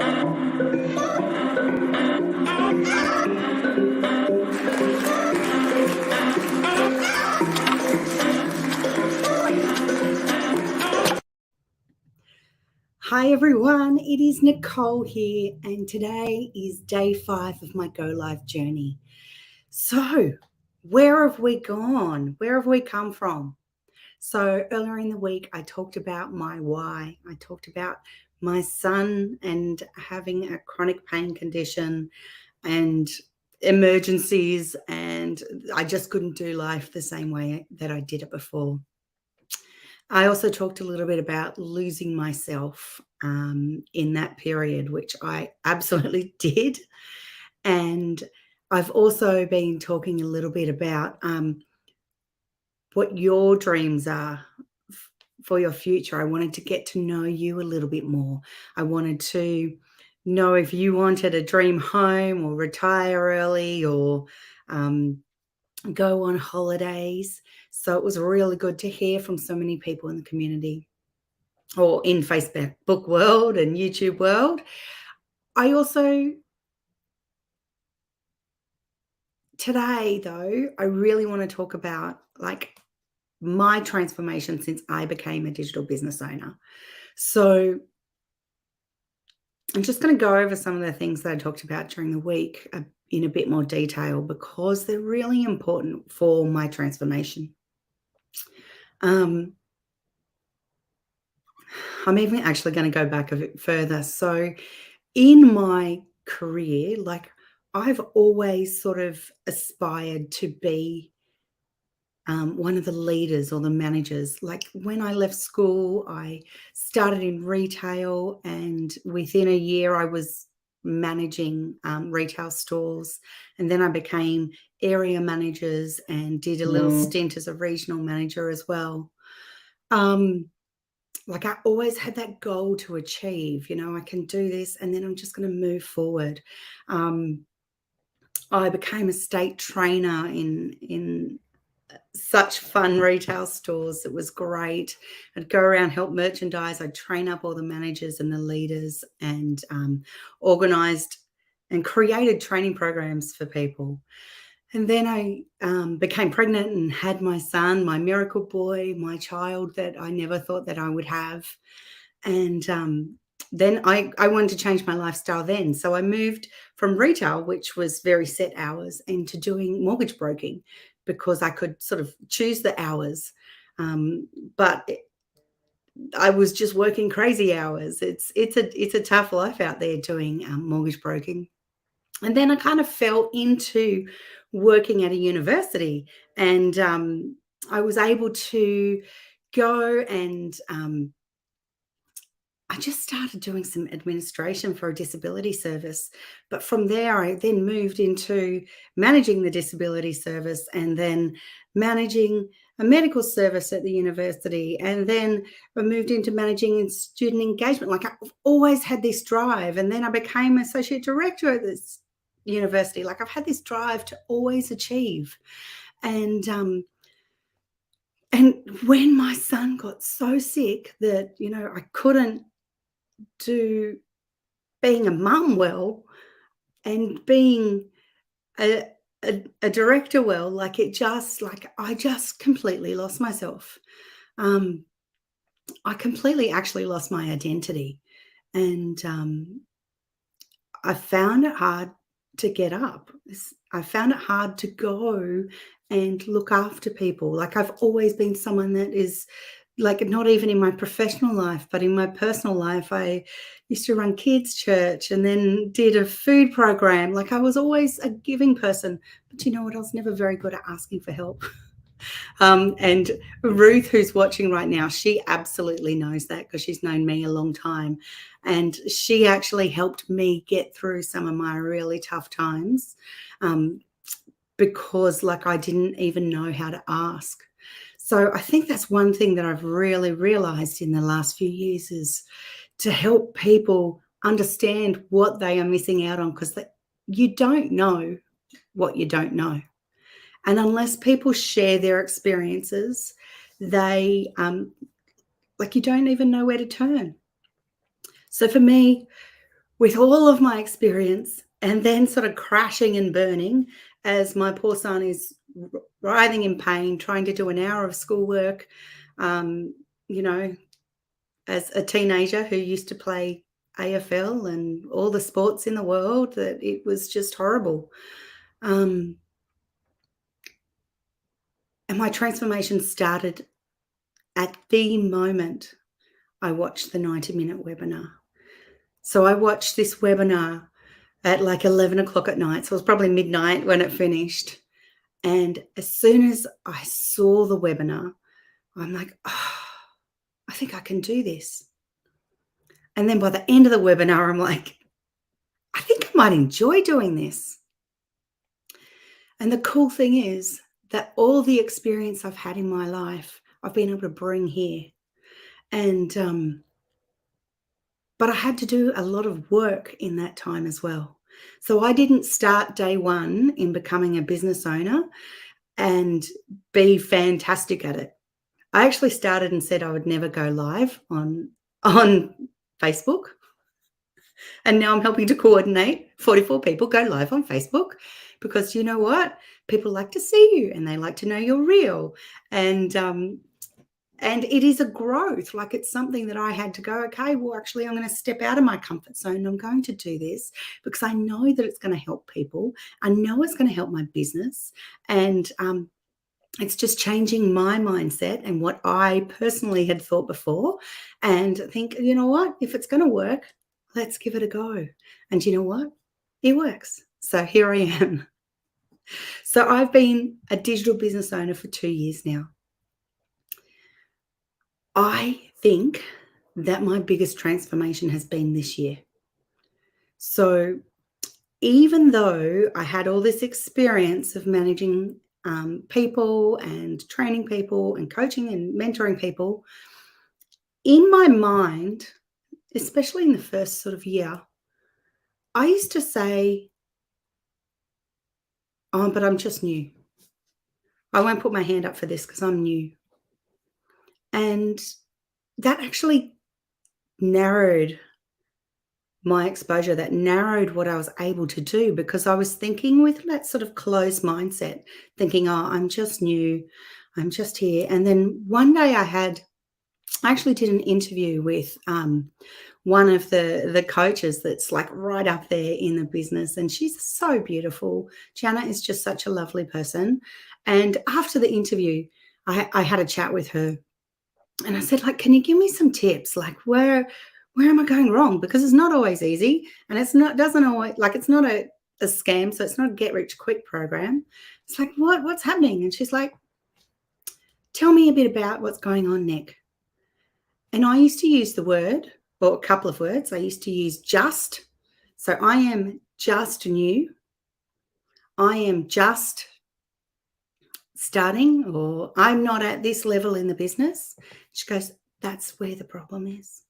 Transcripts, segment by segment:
Hi everyone, it is Nicole here, and today is day 5 of my Go Live journey. So, where have we gone? Where have we come from? So, earlier in the week, I talked about my why. I talked about my son and having a chronic pain condition and emergencies, and I just couldn't do life the same way that I did it before. I also talked a little bit about losing myself in that period, which I absolutely did. And I've also been talking a little bit about what your dreams are for your future. I wanted to get to know you a little bit more. I wanted to know if you wanted a dream home or retire early or go on holidays. So it was really good to hear from so many people in the community or in Facebook world and YouTube world. I also, today though, I really want to talk about like my transformation since I became a digital business owner. So I'm just going to go over some of the things that I talked about during the week in a bit more detail because they're really important for my transformation. I'm even actually going to go back a bit further. So in my career, like I've always sort of aspired to be one of the leaders or the managers. Like when I left school, I started in retail, and within a year, I was managing retail stores. And then I became area managers and did a little stint as a regional manager as well. Like I always had that goal to achieve, I can do this and then I'm just going to move forward. I became a state trainer in such fun retail stores. It was great. I'd go around, help merchandise. I'd train up all the managers and the leaders and organised and created training programs for people. And then I became pregnant and had my son, my miracle boy, my child that I never thought that I would have. And then I wanted to change my lifestyle then. So I moved from retail, which was very set hours, into doing mortgage broking because I could sort of choose the hours. But I was just working crazy hours. It's a tough life out there doing mortgage broking. And then I kind of fell into working at a university, and I was able to go and I just started doing some administration for a disability service. But from there, I then moved into managing the disability service and then managing a medical service at the university. And then I moved into managing student engagement. Like I've always had this drive. And then I became associate director at this university. Like I've had this drive to always achieve. And when my son got so sick that, I couldn't do being a mum well and being a, a director well, like I just completely lost myself. I completely actually lost my identity, and I found it hard to get up. I found it hard to go and look after people. Like I've always been someone that is like not even in my professional life, but in my personal life, I used to run kids' church and then did a food program. Like I was always a giving person, but you know what? I was never very good at asking for help. And Ruth, who's watching right now, she absolutely knows that because she's known me a long time. And she actually helped me get through some of my really tough times because like I didn't even know how to ask. So I think that's one thing that I've really realized in the last few years is to help people understand what they are missing out on, because you don't know what you don't know. And unless people share their experiences, they like you don't even know where to turn. So for me, with all of my experience and then sort of crashing and burning as my poor son is writhing in pain, trying to do an hour of schoolwork, um, you know, as a teenager who used to play AFL and all the sports in the world, that it was just horrible. Um, and my transformation started at the moment I watched the 90-minute webinar. So I watched this webinar at like 11 o'clock at night. So it was probably midnight when it finished. And as soon as I saw the webinar, I'm like, oh, I think I can do this. And then by the end of the webinar, I'm like, I think I might enjoy doing this. And the cool thing is that all the experience I've had in my life, I've been able to bring here. And, but I had to do a lot of work in that time as well. So I didn't start day one in becoming a business owner and be fantastic at it. I actually started and said I would never go live on Facebook. And now I'm helping to coordinate 44 people go live on Facebook, because you know what? People like to see you and they like to know you're real. And it is a growth. Like, it's something that I had to go, okay, well, actually, I'm going to step out of my comfort zone. I'm going to do this because I know that it's going to help people. I know it's going to help my business. And it's just changing my mindset and what I personally had thought before, and think, you know what, if it's going to work, let's give it a go. And you know what? It works. So here I am. So I've been a digital business owner for 2 years now. I think that my biggest transformation has been this year. So even though I had all this experience of managing people and training people and coaching and mentoring people, in my mind, especially in the first sort of year, I used to say, oh, but I'm just new. I won't put my hand up for this because I'm new. And that actually narrowed my exposure, that narrowed what I was able to do, because I was thinking with that sort of closed mindset, thinking, oh, I'm just new, I'm just here. And then one day I actually did an interview with one of the coaches that's like right up there in the business, and she's so beautiful. Gianna is just such a lovely person. And after the interview, I had a chat with her, and I said, like, can you give me some tips? Like, where am I going wrong? Because it's not always easy, and it's not a scam, so it's not a get rich quick program. It's like, what's happening? And she's like, tell me a bit about what's going on, Nick. And I used to use the word, or a couple of words. I used to use just. So I am just new. I am just starting, or I'm not at this level in the business. She goes, that's where the problem is.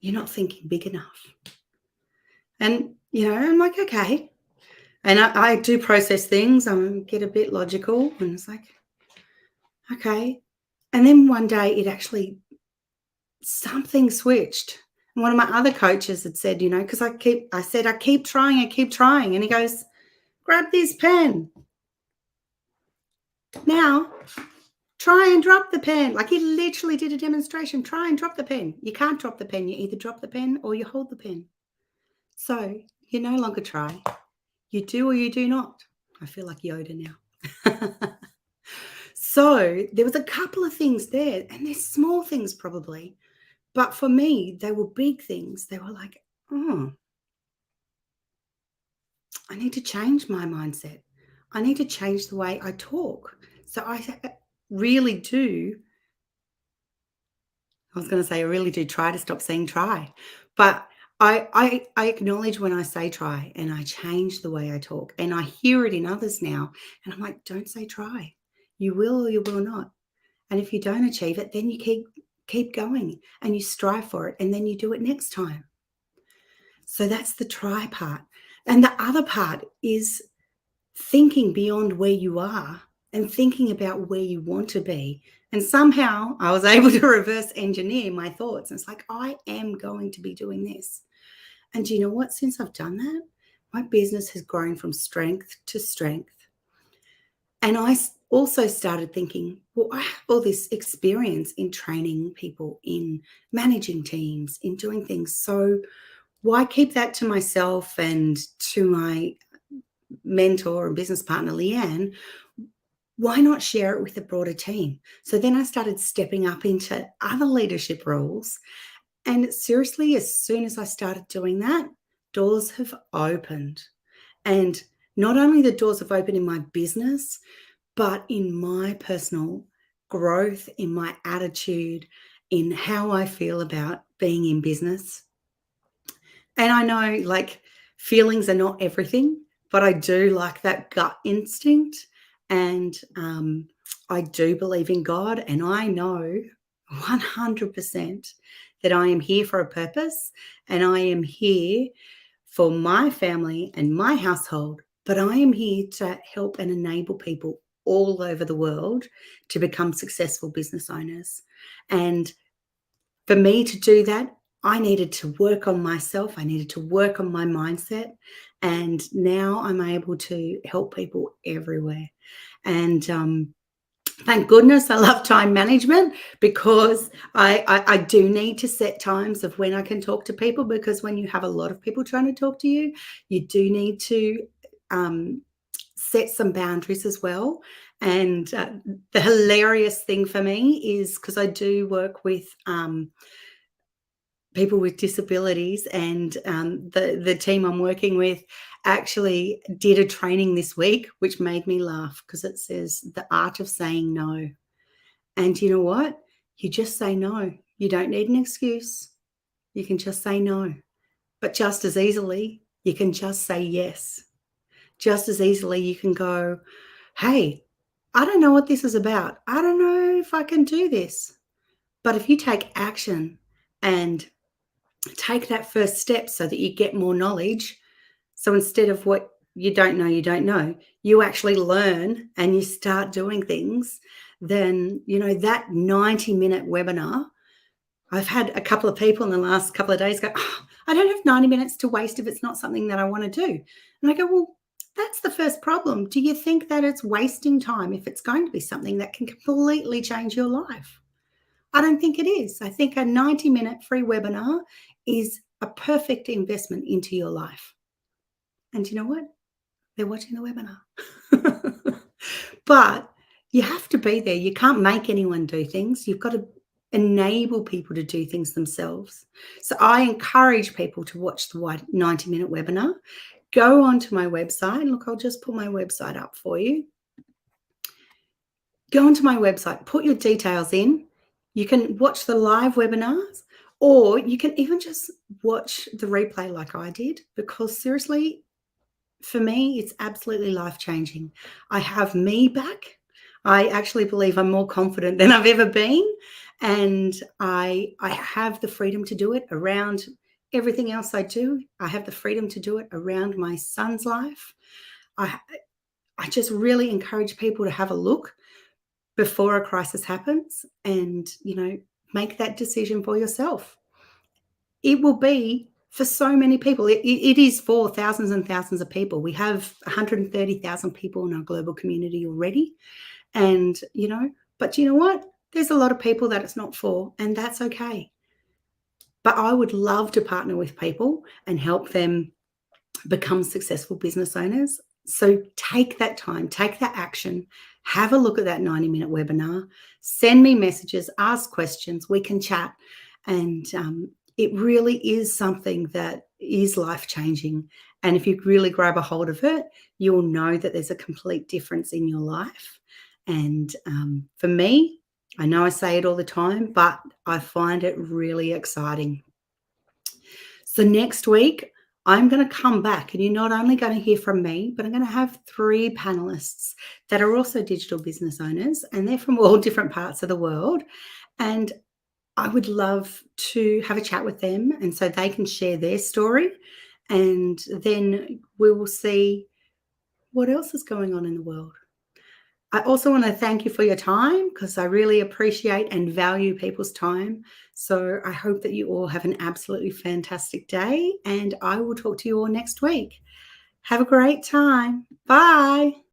You're not thinking big enough. And, I'm like, okay. And I do process things. I get a bit logical, and it's like, okay. And then one day it actually, something switched. And one of my other coaches had said, because I keep trying. And he goes, grab this pen. Now, try and drop the pen. Like, he literally did a demonstration. Try and drop the pen. You can't drop the pen. You either drop the pen or you hold the pen. So you no longer try. You do or you do not. I feel like Yoda now. So there was a couple of things there, and they're small things probably. But for me, they were big things. They were like, oh, I need to change my mindset. I need to change the way I talk. So I really do. I was going to say, I really do try to stop saying try. But I acknowledge when I say try, and I change the way I talk, and I hear it in others now. And I'm like, don't say try. You will or you will not. And if you don't achieve it, then you keep going and you strive for it, and then you do it next time. So that's the try part. And the other part is thinking beyond where you are and thinking about where you want to be. And somehow I was able to reverse engineer my thoughts. And it's like, I am going to be doing this. And do you know what? Since I've done that, my business has grown from strength to strength. And I also started thinking, well, I have all this experience in training people, in managing teams, in doing things. So why keep that to myself and to my mentor and business partner, Leanne? Why not share it with a broader team? So then I started stepping up into other leadership roles. And seriously, as soon as I started doing that, doors have opened. And not only the doors have opened in my business, but in my personal growth, in my attitude, in how I feel about being in business. And I know like feelings are not everything, but I do like that gut instinct. And I do believe in God. And I know 100% that I am here for a purpose and I am here for my family and my household. But I am here to help and enable people all over the world to become successful business owners. And for me to do that, I needed to work on myself. I needed to work on my mindset. And now I'm able to help people everywhere. And thank goodness I love time management, because I do need to set times of when I can talk to people, because when you have a lot of people trying to talk to you, you do need to set some boundaries as well. And the hilarious thing for me is, because I do work with people with disabilities, and the team I'm working with actually did a training this week, which made me laugh, because it says the art of saying no. And you know what? You just say no. You don't need an excuse. You can just say no. But just as easily, you can just say yes. Just as easily, you can go, hey, I don't know what this is about. I don't know if I can do this. But if you take action and take that first step so that you get more knowledge. So instead of what you don't know, you actually learn and you start doing things. Then, that 90-minute webinar, I've had a couple of people in the last couple of days go, I don't have 90 minutes to waste if it's not something that I want to do. And I go, well, that's the first problem. Do you think that it's wasting time if it's going to be something that can completely change your life? I don't think it is. I think a 90-minute free webinar is a perfect investment into your life. And you know what? They're watching the webinar. But you have to be there. You can't make anyone do things. You've got to enable people to do things themselves. So I encourage people to watch the 90-minute webinar. Go onto my website. Look, I'll just pull my website up for you. Go onto my website, put your details in. You can watch the live webinars, or you can even just watch the replay like I did, because seriously, for me, it's absolutely life-changing. I have me back. I actually believe I'm more confident than I've ever been, and I have the freedom to do it around everything else I do. I have the freedom to do it around my son's life. I just really encourage people to have a look before a crisis happens and, make that decision for yourself. It will be for so many people. It is for thousands and thousands of people. We have 130,000 people in our global community already. And, but you know what? There's a lot of people that it's not for, and that's okay. But I would love to partner with people and help them become successful business owners. So take that time, take that action, have a look at that 90-minute webinar, send me messages, ask questions, we can chat. And it really is something that is life-changing. And if you really grab a hold of it, you'll know that there's a complete difference in your life. And for me, I know I say it all the time, but I find it really exciting. So next week, I'm going to come back, and you're not only going to hear from me, but I'm going to have 3 panelists that are also digital business owners, and they're from all different parts of the world. And I would love to have a chat with them, and so they can share their story, and then we will see what else is going on in the world. I also want to thank you for your time because I really appreciate and value people's time. So I hope that you all have an absolutely fantastic day, and I will talk to you all next week. Have a great time. Bye.